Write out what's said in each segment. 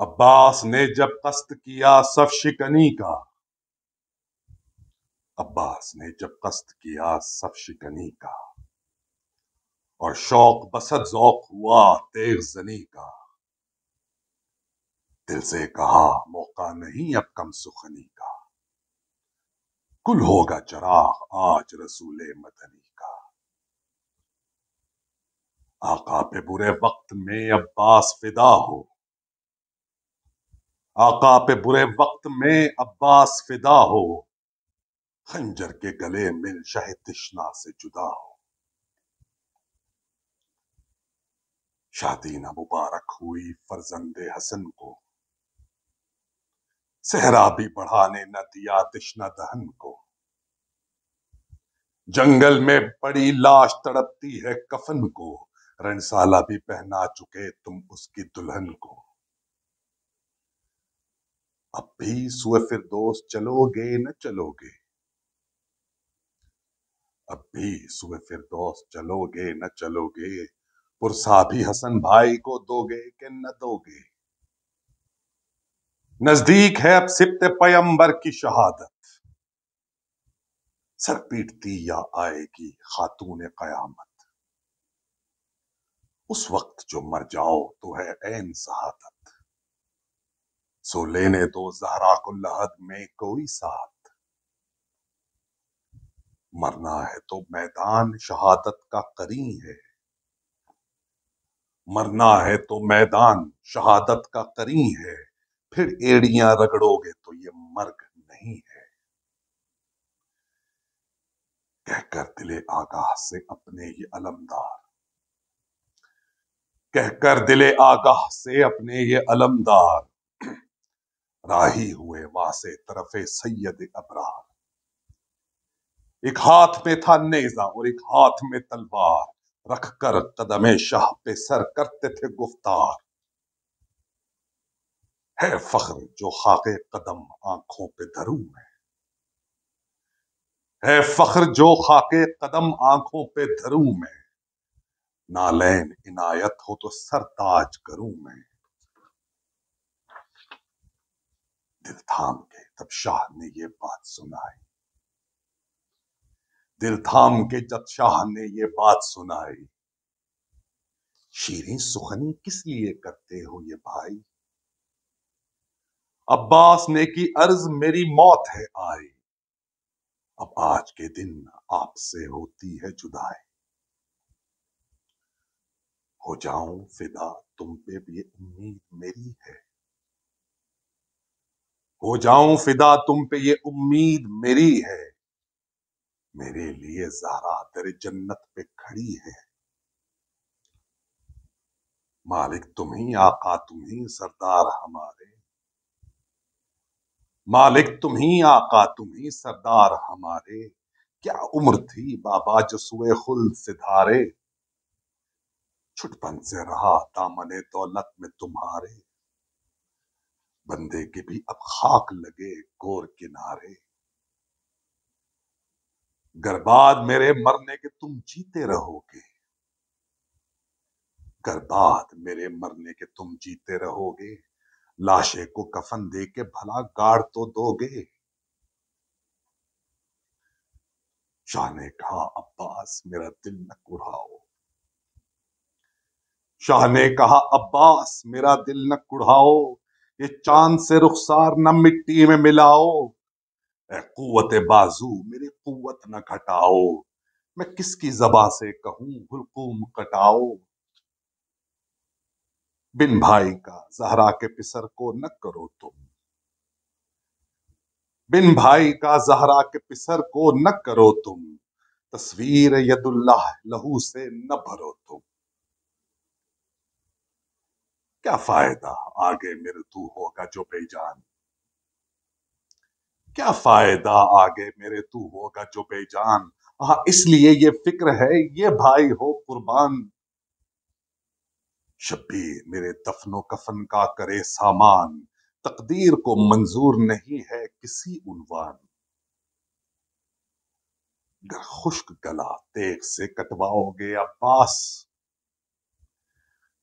عباس نے جب قصد کیا صف شکنی کا، عباس نے جب قصد کیا صف شکنی کا، اور شوق بسط ذوق ہوا تیغ زنی کا، دل سے کہا موقع نہیں اب کم سخنی کا، کل ہوگا چراغ آج رسول مدنی کا۔ آقا پہ برے وقت میں عباس فدا ہو، آقا پہ برے وقت میں عباس فدا ہو، خنجر کے گلے مل شہ تشنا سے جدا ہو۔ شادی نہ مبارک ہوئی فرزند حسن کو، صحرا بھی بڑھانے نہ دیا تشنہ دہن کو، جنگل میں پڑی لاش تڑپتی ہے کفن کو، رنسالہ بھی پہنا چکے تم اس کی دلہن کو۔ اب بھی سوئے فردوس چلو گے نہ چلو گے، اب بھی سوئے فردوس چلو گے نہ چلو گے، پرسا بھی حسن بھائی کو دو گے کہ نہ دو گے۔ نزدیک ہے اب سبط پیمبر کی شہادت، سر پیٹتی یا آئے گی خاتون قیامت، اس وقت جو مر جاؤ تو ہے عین شہادت، سو لینے دو زہرا کو لحد میں کوئی ساتھ، مرنا ہے تو میدان شہادت کا قرین ہے، مرنا ہے تو میدان شہادت کا قرین ہے، پھر ایڑیاں رگڑو گے تو یہ مرگ نہیں ہے۔ کہہ کر دل آگاہ سے اپنے یہ علمدار، کہہ کر دل آگاہ سے اپنے یہ علمدار، راہی ہوئے واسے طرف سید ابرار، ایک ہاتھ میں تھا نیزہ اور ایک ہاتھ میں تلوار، رکھ کر قدم شاہ پہ سر کرتے تھے گفتار، ہے فخر جو خاک قدم آنکھوں پہ دھروں میں، ہے فخر جو خاک قدم آنکھوں پہ دھروں میں، نالین عنایت ہو تو سر تاج کروں میں۔ دل تھام کے تب شاہ نے یہ بات سنائی، دل تھام کے جب شاہ نے یہ بات سنائی، شیریں سخنی کس لیے کرتے ہو یہ بھائی، عباس نے کی عرض میری موت ہے آئی، اب آج کے دن آپ سے ہوتی ہے جدائی، ہو جاؤں فدا تم پہ بھی امید میری ہے، ہو جاؤں فدا تم پہ یہ امید میری ہے، میرے لیے زہرا در جنت پہ کھڑی ہے، مالک تم ہی آقا تم ہی سردار ہمارے، مالک تم ہی آقا تم ہی سردار ہمارے، کیا عمر تھی بابا جو سوئے خلد سے دھارے، چھٹپن سے رہا دامن دولت میں تمہارے، بندے کے بھی اب خاک لگے گور کنارے، گر بعد میرے مرنے کے تم جیتے رہو گے، گر بعد میرے مرنے کے تم جیتے رہو گے، لاشے کو کفن دے کے بھلا گاڑ تو دو گے۔ شاہ نے کہا عباس میرا دل نہ کڑھاؤ، شاہ نے کہا عباس میرا دل نہ کڑھاؤ، یہ چاند سے رخسار نہ مٹی میں ملاؤ، اے قوت بازو میری قوت نہ گھٹاؤ، میں کس کی زباں سے کہوں حلقوم کٹاؤ، بن بھائی کا زہرا کے پسر کو نہ کرو تم، بن بھائی کا زہرا کے پسر کو نہ کرو تم، تصویر ید اللہ لہو سے نہ بھرو تم، کیا فائدہ آگے میرے تو ہوگا جو بے جان، کیا فائدہ آگے میرے تو ہوگا جو بے جان، ہاں اس لیے یہ فکر ہے یہ بھائی ہو قربان، شبیر میرے دفن و کفن کا کرے سامان، تقدیر کو منظور نہیں ہے کسی عنوان، گر خشک گلا تیغ سے کٹواؤ گے عباس،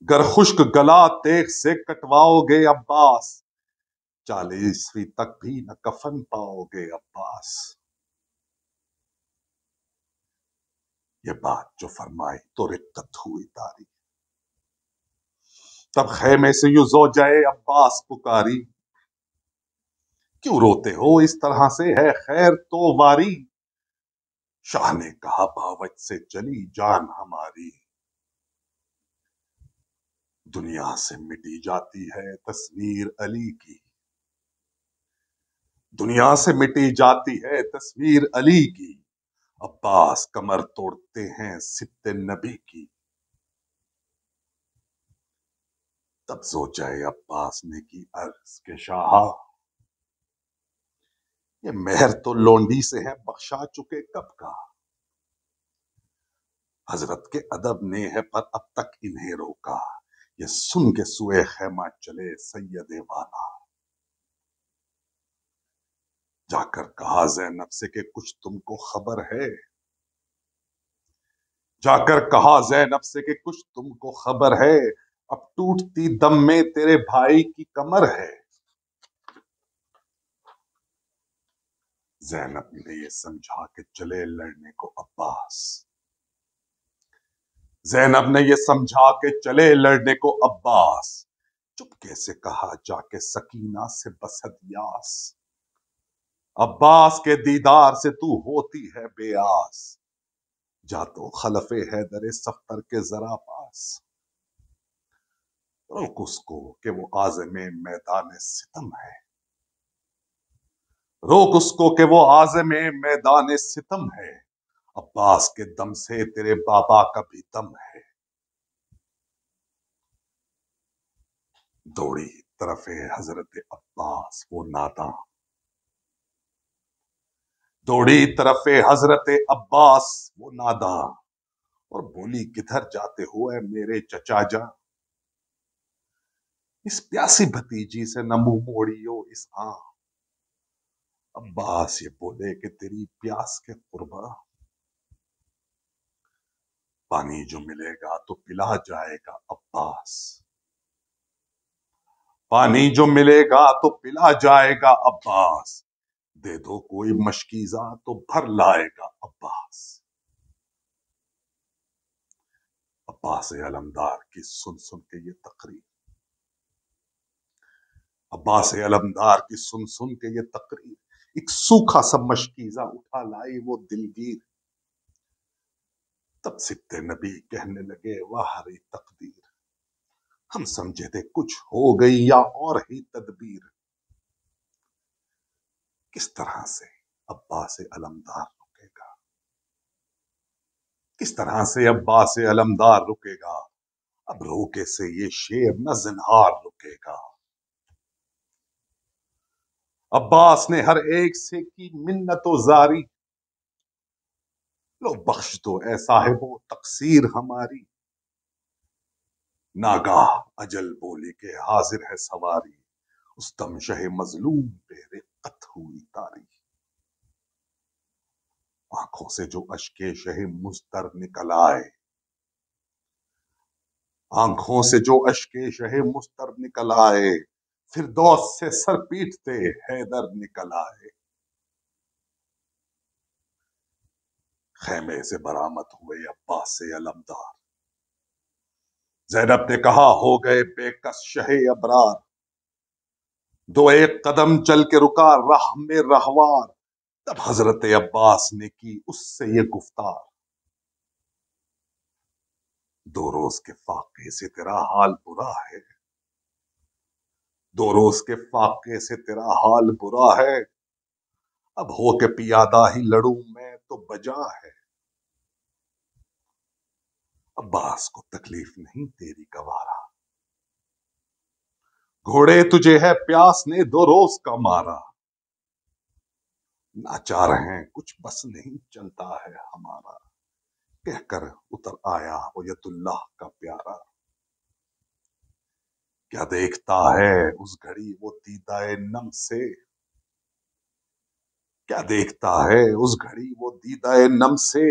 گر خشک گلا تیغ سے کٹواؤ گے عباس، 40ویں تک بھی نہ کفن پاؤ گے عباس۔ یہ بات جو فرمائی تو رقت ہوئی تاری، تب خیمے سے یوں زوجائے عباس پکاری، کیوں روتے ہو اس طرح سے ہے خیر تو واری، شاہ نے کہا باوجھ سے چلی جان ہماری، دنیا سے مٹی جاتی ہے تصویر علی کی، دنیا سے مٹی جاتی ہے تصویر علی کی، عباس کمر توڑتے ہیں ست نبی کی، تب زوجائے عباس نے کی عرض کے شاہ، یہ مہر تو لونڈی سے ہے بخشا چکے کب کا، حضرت کے ادب نے ہے پر اب تک انہیں روکا، یہ سن کے سوئے خیمہ چلے سید والا، جا کر کہا زینب سے کہ کچھ تم کو خبر ہے، جا کر کہا زینب سے کہ کچھ تم کو خبر ہے، اب ٹوٹتی دم میں تیرے بھائی کی کمر ہے، زینب نے یہ سمجھا کہ چلے لڑنے کو عباس، زینب نے یہ سمجھا کہ چلے لڑنے کو عباس، چپکے سے کہا جا کے سکینہ سے بسد یاس، عباس کے دیدار سے تو ہوتی ہے بے آس، جا تو خلف حیدر صفدر کے ذرا پاس، روک اس کو کہ وہ عازم میدان ستم ہے، روک اس کو کہ وہ عازم میدان ستم ہے، عباس کے دم سے تیرے بابا کا بھی دم ہے، دوڑی طرف حضرت عباس وہ ناداں، دوڑی طرف حضرت عباس وہ ناداں، اور بولی کدھر جاتے ہو اے میرے چچا جاں، اس پیاسی بھتیجی سے نہ منہ موڑیو اس آں، عباس یہ بولے کہ تیری پیاس کے قربا، پانی جو ملے گا تو پلا جائے گا عباس، پانی جو ملے گا تو پلا جائے گا عباس، دے دو کوئی مشکیزہ تو بھر لائے گا عباس، عباس علمدار کی سن سن کے یہ تقریر، عباس علمدار کی سن سن کے یہ تقریر، ایک سوکھا سا مشکیزہ اٹھا لائی وہ دلگیر، تب سبت نبی کہنے لگے واہ ہری تقدیر، ہم سمجھے تھے کچھ ہو گئی یا اور ہی تدبیر، کس طرح سے عباس علمدار رکے گا، کس طرح سے عباس علمدار رکے گا، اب روکے سے یہ شیر نہ زنہار رکے گا، عباس نے ہر ایک سے کی منت و زاری، لو بخش دو اے صاحب و تقصیر ہماری، ناگاہ اجل بولی کے حاضر ہے سواری، اس دم شہ مظلوم پہ رقت ہوئی تاری، آنکھوں سے جو اشک شہ مضطر نکل آئے، آنکھوں سے جو اشک شہ مضطر نکل آئے، فردوس سے سر پیٹتے حیدر نکل آئے، خیمے سے برآمد ہوئے عباس علمدار، زینب نے کہا ہو گئے بے کس شہ ابرار، دو ایک قدم چل کے رکا راہ میں رہوار، تب حضرت عباس نے کی اس سے یہ گفتار، دو روز کے فاقے سے تیرا حال برا ہے، دو روز کے فاقے سے تیرا حال برا ہے، اب ہو کے پیادہ ہی لڑوں میں تو بجا ہے، عباس کو تکلیف نہیں تیری گوارا، گھوڑے تجھے ہے پیاس نے دو روز کا مارا، ناچار ہیں کچھ بس نہیں چلتا ہے ہمارا، کہہ کر اتر آیا وہ ید اللہ کا پیارا، کیا دیکھتا ہے اس گھڑی وہ دیدہ نم سے، کیا دیکھتا ہے اس گھڑی وہ دیدہ نم سے،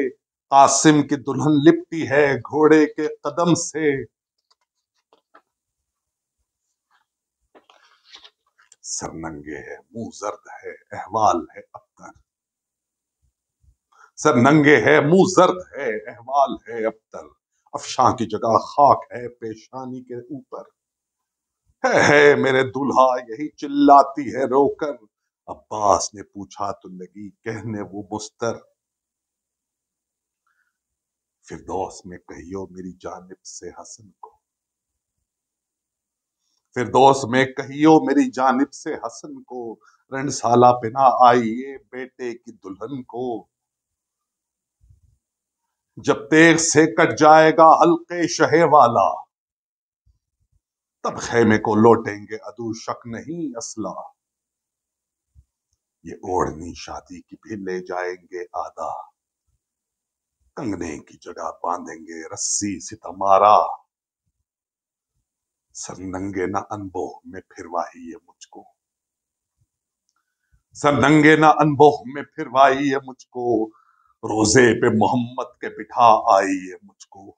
قاسم کی دلہن لپٹی ہے گھوڑے کے قدم سے، سرننگے ہے منہ زرد ہے احوال ہے ابتر، سر ننگے ہے منہ زرد ہے احوال ہے ابتر، افشاں کی جگہ خاک ہے پیشانی کے اوپر، ہے میرے دلہا یہی چلاتی ہے رو کر، عباس نے پوچھا تو لگی کہنے وہ مستر، فردوس میں کہیو میری جانب سے حسن کو، فردوس میں کہیو میری جانب سے حسن کو، رنڈ سالہ پنا آئیے بیٹے کی دلہن کو، جب تیغ سے کٹ جائے گا حلقے شہ والا، تب خیمے کو لوٹیں گے عدو شک نہیں اسلحہ، یہ اوڑھنی شادی کی بھی لے جائیں گے آدھا، کنگنے کی جگہ باندھیں گے رسی ستمارا، سر ننگے نہ انبوہ میں پھروائیے مجھ کو، سر ننگے نہ انبوہ میں پھروائیے مجھ کو، روزے پہ محمد کے بٹھا آئیے مجھ کو،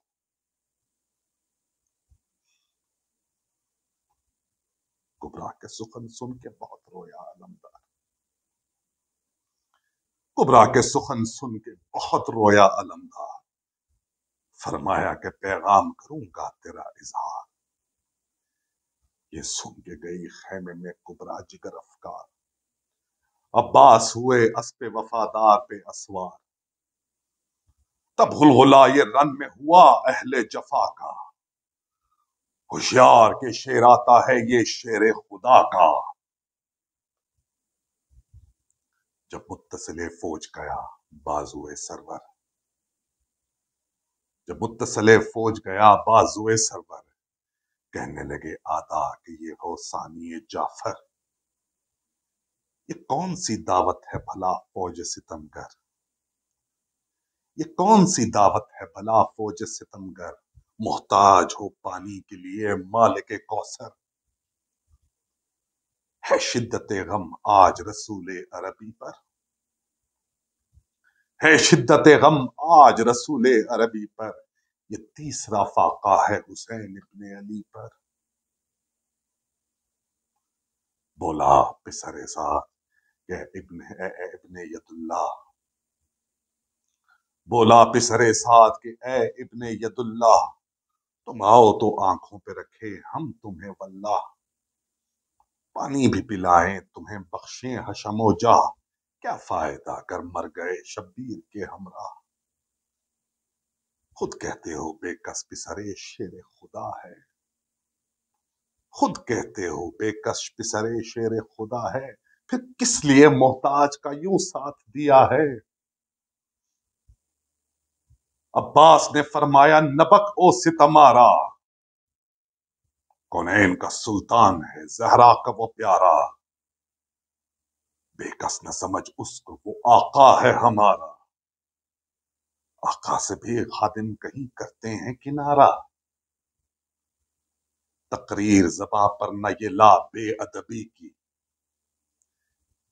کبرا کے سخن سن کے بہت رویا علمدار، کبرا کے سخن سن کے بہت رویا علمدار، فرمایا کہ پیغام کروں گا تیرا اظہار، یہ سن کے گئی خیمے میں کبرا جگر افکار، عباس ہوئے اسپِ وفادار پہ اسوار، تب غلغلہ یہ رن میں ہوا اہل جفا کا، ہوشیار کے شیر آتا ہے یہ شیر خدا کا، جب متصل فوج گیا بازوئے سرور، جب متصل فوج گیا بازوئے سرور، کہنے لگے آدھا کہ یہ ہو ثانی جعفر، یہ کون سی دعوت ہے بھلا فوج ستمگر، یہ کون سی دعوت ہے بھلا فوج ستمگر، محتاج ہو پانی کے لیے مالک کوثر، ہے شدت غم آج رسول عربی پر، ہے شدت غم آج رسول عربی پر، یہ تیسرا فاقہ ہے حسین ابن علی پر، بولا پسر سعد کہ اے ابن ید اللہ، بولا پسر سعد کہ اے ابن ید اللہ، تم آؤ تو آنکھوں پہ رکھے ہم تمہیں واللہ، پانی بھی پلائیں تمہیں بخشیں حشم و جاہ، کیا فائدہ اگر مر گئے شبیر کے ہمراہ، خود کہتے ہو بے کس پسرے شیر خدا ہے، خود کہتے ہو بے کس پسرے شیر خدا ہے، پھر کس لیے محتاج کا یوں ساتھ دیا ہے، عباس نے فرمایا نبک او ستمارا، کونین کا سلطان ہے زہرا کا وہ پیارا، بے کس نہ سمجھ اس کو وہ آقا ہے ہمارا، آقا سے بھی خادم کہیں کرتے ہیں کنارہ، تقریر زباں پر نہ یہ لا بے ادبی کی،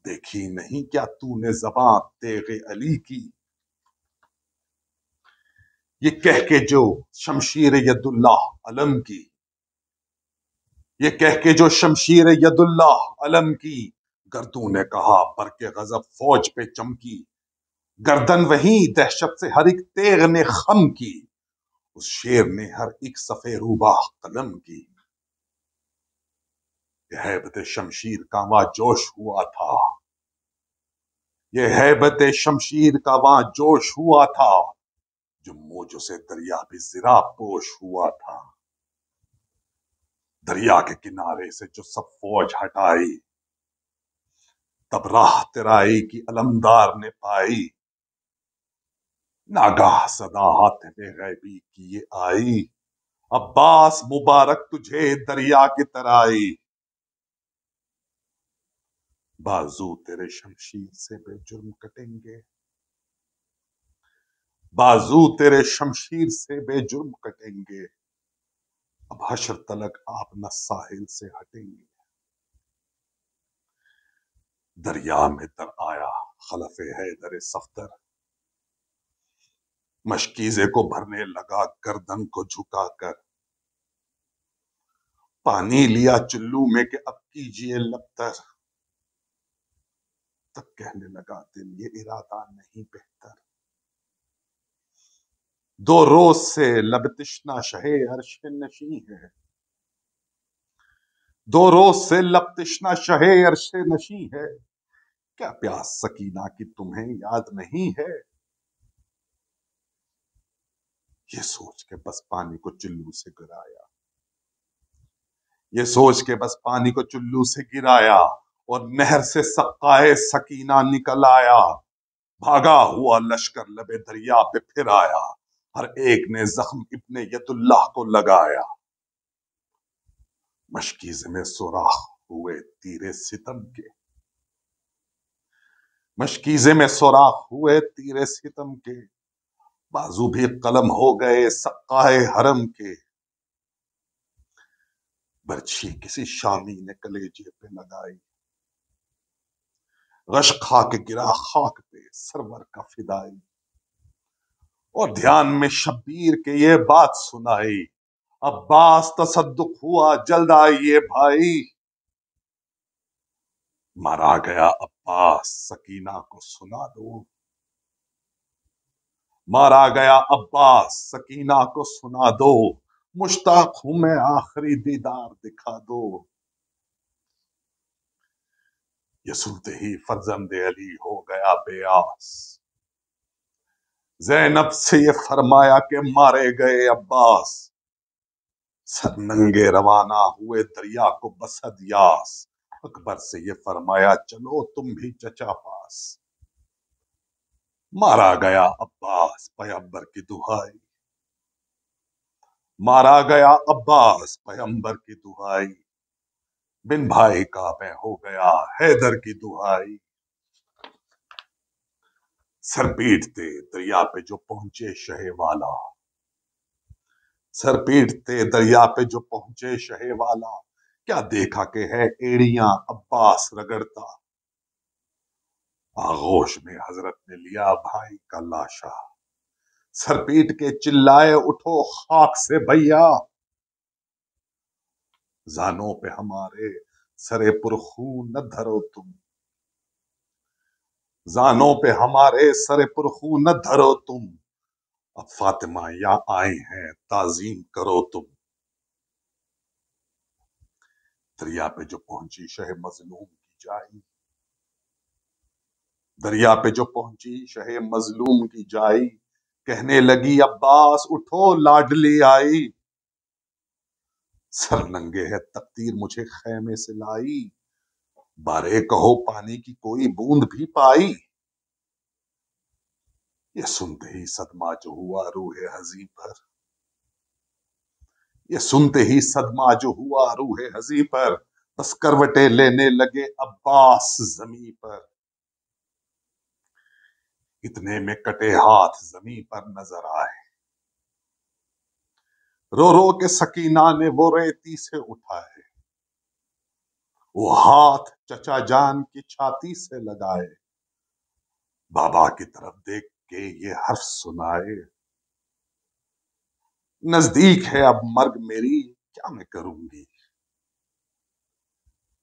دیکھی نہیں کیا تو نے زباں تیغ علی کی، یہ کہہ کے جو شمشیر ید اللہ علم کی، یہ کہہ کے جو شمشیر ید اللہ علم کی، گردوں نے کہا برق غضب فوج پہ چمکی، گردن وہیں دہشت سے ہر ایک تیغ نے خم کی، اس شیر نے ہر ایک صفے روباہ قلم کی، یہ ہیبت شمشیر کا وہاں جوش ہوا تھا، یہ ہیبت شمشیر کا وہاں جوش ہوا تھا، جو موجوں سے دریا بھی زرا پوش ہوا تھا، دریا کے کنارے سے جو سب فوج ہٹائی، تب راہ ترائی کی علمدار نے پائی، ناگاہ صدا ہاتھ میں غیبی کی یہ آئی، عباس مبارک تجھے دریا کی ترائی، بازو تیرے شمشیر سے بے جرم کٹیں گے، بازو تیرے شمشیر سے بے جرم کٹیں گے، اب حشر تلک آپ نہ ساحل سے ہٹیں گے، دریا میں تر آیا خلف حیدر صفدر، مشکیزے کو بھرنے لگا گردن کو جھکا کر، پانی لیا چلو میں کہ اب کیجیے لبتر، تب کہنے لگا دل یہ ارادہ نہیں بہتر، دو روز سے لب تشنا شہے عرش نشیں ہے، دو روز سے لب تشنا شہے عرش نشیں ہے، کیا پیاس سکینہ کی تمہیں یاد نہیں ہے، یہ سوچ کے بس پانی کو چلو سے گرایا، یہ سوچ کے بس پانی کو چلو سے گرایا، اور نہر سے سقائے سکینہ نکل آیا، بھاگا ہوا لشکر لبے دریا پہ پھر آیا، ہر ایک نے زخم ابن ید اللہ کو لگایا، مشکیزے میں سوراخ ہوئے تیرے ستم کے، مشکیزے میں سوراخ ہوئے تیرے ستم کے، بازو بھی قلم ہو گئے سقائے حرم کے، برچھی کسی شامی نے کلیجے پہ لگائی، غش کھا کے گرا خاک پہ سرور کا فدائی، اور دھیان میں شبیر کے یہ بات سنائی، عباس تصدق ہوا جلد آئیے بھائی، مارا گیا عباس سکینہ کو سنا دو، مارا گیا عباس سکینہ کو سنا دو، مشتاق ہوں میں آخری دیدار دکھا دو، یہ سنتے ہی فرزند علی ہو گیا بے آس، زینب سے یہ فرمایا کہ مارے گئے عباس، سر ننگے روانہ ہوئے دریا کو بسد یاس، اکبر سے یہ فرمایا چلو تم بھی چچا پاس، مارا گیا عباس پیغمبر کی دہائی، مارا گیا عباس پیغمبر کی دہائی، بن بھائی کا میں ہو گیا حیدر کی دہائی، سر پیٹتے دریا پہ جو پہنچے شہ والا، سر پیٹتے دریا پہ جو پہنچے شہ والا، کیا دیکھا کہ ہے ایڑیاں عباس رگڑتا، آغوش میں حضرت نے لیا بھائی کا لاشا، سر پیٹ کے چلائے اٹھو خاک سے بھیا، زانوں پہ ہمارے سرے پرخون نہ دھرو تم، زانوں پہ ہمارے سرے پرخون نہ دھرو تم، اب فاطمہ یا آئے ہیں تعظیم کرو تم، دریا پہ جو پہنچی شہ مظلوم کی جائی، دریا پہ جو پہنچی شہ مظلوم کی جائی، کہنے لگی عباس اٹھو لاڈلی آئی، سر ننگے ہے تقدیر مجھے خیمے سے لائی، بارے کہو پانی کی کوئی بوند بھی پائی، یہ سنتے ہی صدمہ جو ہوا روح حزیں پر، یہ سنتے ہی صدمہ جو ہوا روح حزیں پر، بس کروٹیں لینے لگے عباس زمیں پر، اتنے میں کٹے ہاتھ زمیں پر نظر آئے، رو رو کے سکینہ نے وہ ریتی سے اٹھائے، وہ ہاتھ چچا جان کی چھاتی سے لگائے، بابا کی طرف دیکھ کے یہ حرف سنائے، نزدیک ہے اب مرگ میری کیا میں کروں گی،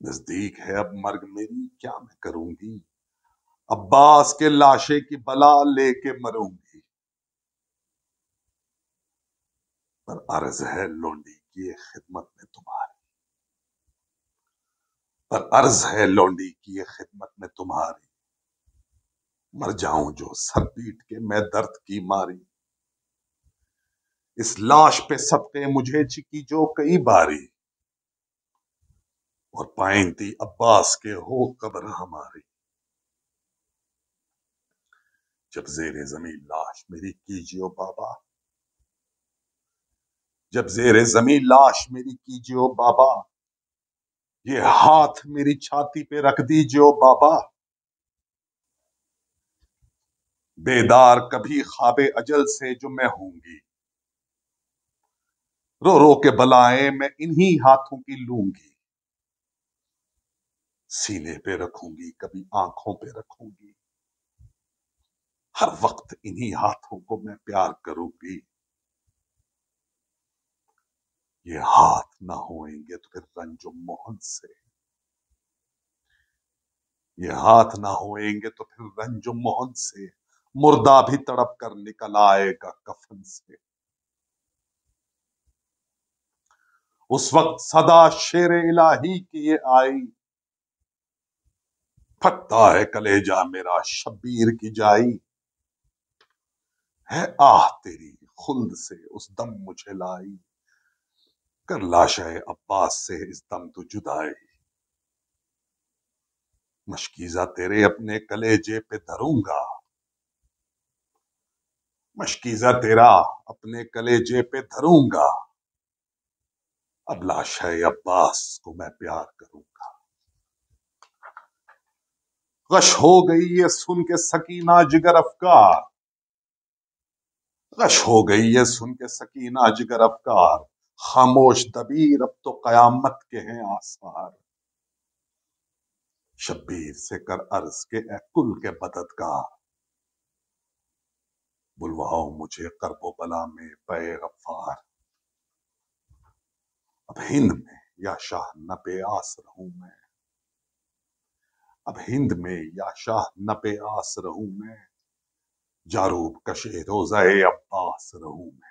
نزدیک ہے اب مرگ میری کیا میں کروں گی، عباس کے لاشے کی بلا لے کے مروں گی، پر عرض ہے لونڈی کی یہ خدمت میں تمہاری، پر عرض ہے لونڈی کی یہ خدمت میں تمہاری، مر جاؤں جو سر پیٹ کے میں درد کی ماری، اس لاش پہ صدقے مجھے چکی جو کئی باری، اور پائنتی عباس کے ہو قبر ہماری، جب زیر زمین لاش میری کیجیو بابا، جب زیر زمین لاش میری کیجیو بابا، یہ ہاتھ میری چھاتی پہ رکھ دیجیو بابا، بیدار کبھی خواب اجل سے جو میں ہوں گی، رو رو کے بلائیں میں انہی ہاتھوں کی لوں گی، سینے پہ رکھوں گی کبھی آنکھوں پہ رکھوں گی، ہر وقت انہی ہاتھوں کو میں پیار کروں گی، یہ ہاتھ نہ ہوئیں گے تو پھر رنج و محن سے، یہ ہاتھ نہ ہوئیں گے تو پھر رنج و محن سے، مردہ بھی تڑپ کر نکل آئے گا کفن سے۔ اس وقت صدا شیر الہی کی یہ آئی، پھٹتا ہے کلیجہ میرا شبیر کی جائی، ہے آہ تیری خلد سے اس دم مجھے لائی، کر لاشہ عباس سے اس دم تو جدائی، مشکیزہ تیرے اپنے کلیجے پہ دھروں گا، مشکیزہ تیرا اپنے کلیجے پہ دھروں گا، اب لاشہ عباس کو میں پیار کروں گا۔ غش ہو گئی یہ سن کے سکینہ جگر افکار، غش ہو گئی یہ سن کے سکینہ جگر افکار، خاموش دبیر اب تو قیامت کے ہیں آثار، شبیر سے کر عرض کے اے کل کے مددگار، بلواؤ مجھے کرب و بلا میں پے غفار، اب ہند میں یا شاہ نہ پہ آس رہوں میں، اب ہند میں یا شاہ نہ پہ آس رہوں میں، جاروب کشے روزہ عباس رہوں میں۔